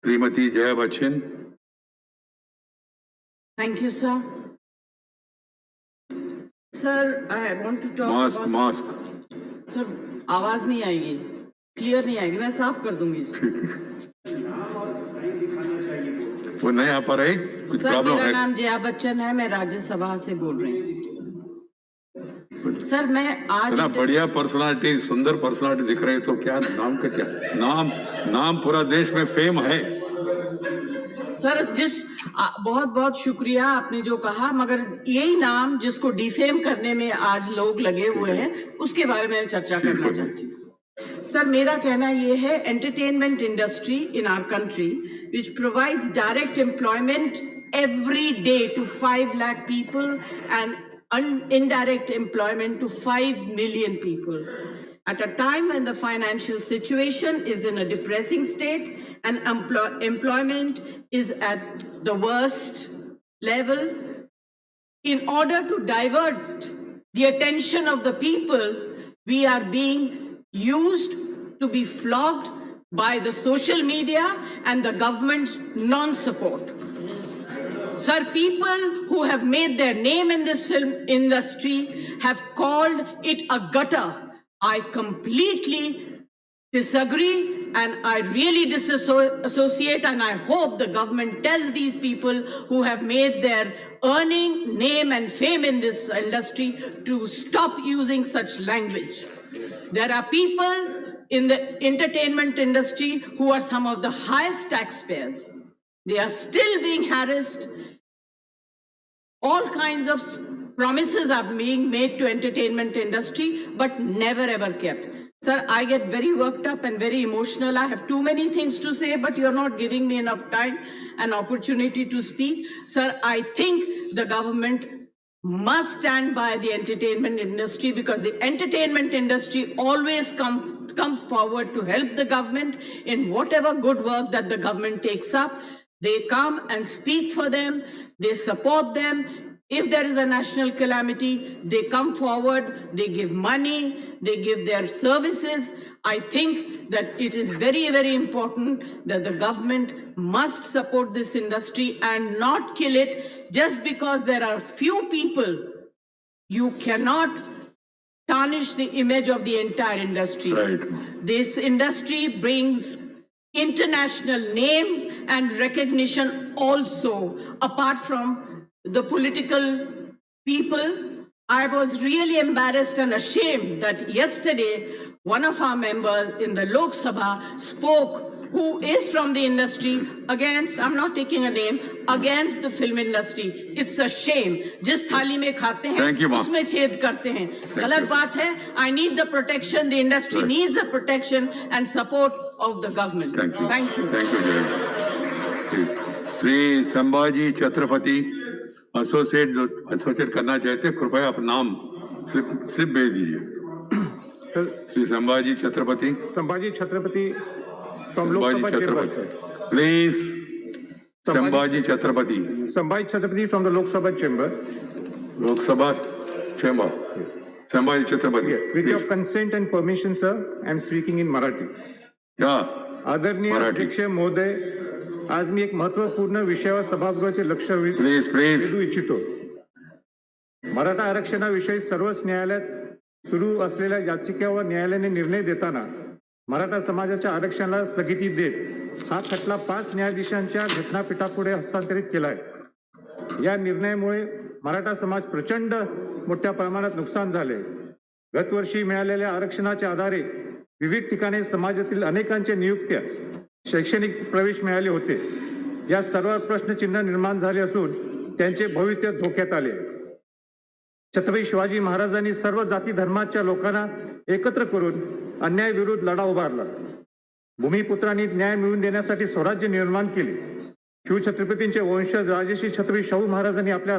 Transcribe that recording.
Shrimati Jaya Bachchan. Thank you, sir. Sir, I want to talk about... mask Sir, आवाज नहीं आएगी, clear नहीं आएगी, मैं साफ कर दूंगी। वो नहीं आ पा रही, कुछ सर, प्रॉब्लम मेरा है? नाम जया बच्चन है, मैं राज्यसभा से बोल रही हूँ। सर, मैं आज इतना बढ़िया पर्सनालिटी, सुंदर पर्सनालिटी दिख रही है, तो क्या नाम का क्या नाम पूरा देश में फेम है। सर, बहुत बहुत शुक्रिया आपने जो कहा, मगर यही नाम जिसको डिफेम करने में आज लोग लगे हुए हैं, उसके बारे में चर्चा करना चाहती हूँ। सर, मेरा कहना ये है, entertainment industry in our country which provides direct employment every day to 5 lakh people and indirect employment to 5 million people. At a time when the financial situation is in a depressing state and employment is at the worst level, in order to divert the attention of the people, we are being used to be flogged by the social media and the government's non-support. Sir, people who have made their name in this film industry have called it a gutter. I completely disagree and I really disassociate, and I hope the government tells these people who have made their earning, name and fame in this industry to stop using such language. There are people in the entertainment industry who are some of the highest taxpayers. They are still being harassed. All kinds of promises are being made to entertainment industry, but never ever kept. Sir, I get very worked up and very emotional. I have too many things to say, but you're not giving me enough time and opportunity to speak. Sir, I think the government must stand by the entertainment industry, because the entertainment industry always comes forward to help the government in whatever good work that the government takes up. They come and speak for them, they support them. If there is a national calamity, they come forward, they give money, they give their services. I think that it is very, very important that the government must support this industry and not kill it just because there are few people. You cannot tarnish the image of the entire industry. Right. This industry brings international name and recognition also, apart from the political people. I was really embarrassed and ashamed that yesterday one of our members in the Lok Sabha spoke, who is from the industry, against, I'm not taking a name, against the film industry. It's a shame. जिस थाली में खाते हैं उसमें छेद करते हैं, गलत बात है. I need the protection. The industry needs the protection and support of the government. Thank you. Thank you. Shri Sambhaji Chhatrapati associate करना चाहते हैं, कृपया अपना नाम स्लिप भेज दीजिए। Shri Sambhaji Chhatrapati from Lok Sabha chamber, sir. Please, Sambhaji Chhatrapati. Sambhaji Chhatrapati from the Lok Sabha chamber. Lok Sabha chamber. Sambhaji Chhatrapati. With your consent and permission, sir, I am speaking in Marathi. Yeah. आदरणीय अध्यक्ष महोदय, आज मी एक महत्वपूर्ण विषयावर सभागृहाचे लक्ष वेधू इच्छितो. मराठा आरक्षणाविषयी सर्वोच्च न्यायालयात सुरू असलेल्या याचिकेवर न्यायालयाने निर्णय देताना मराठा समाजाच्या आरक्षणाला स्थगिती देत हा खटला 5 न्यायाधीशांच्या घटनापीठापुढे हस्तांतरित केलाय. या निर्णयामुळे मराठा समाज प्रचंड मोठ्या प्रमाणात नुकसान झाले. गतवर्षी मिळालेल्या आरक्षणाच्या आधारे विविध ठिकाणी समाजातील अनेकांच्या नियुक्त्या, शैक्षणिक प्रवेश मिळाले होते. या सर्व प्रश्नचिन्ह निर्माण झाले असून त्यांचे भविष्य धोक्यात आले. छत्रपती शिवाजी महाराजांनी सर्व जाती धर्माच्या लोकांना एकत्र करून अन्यायाविरुद्ध लढा उभारला. भूमिपुत्रांनी न्याय मिळवून देण्यासाठी स्वराज्य निर्माण केले. शिवछत्रपतींचे वंशज राजर्षी छत्रपती शाहू महाराजांनी आपल्या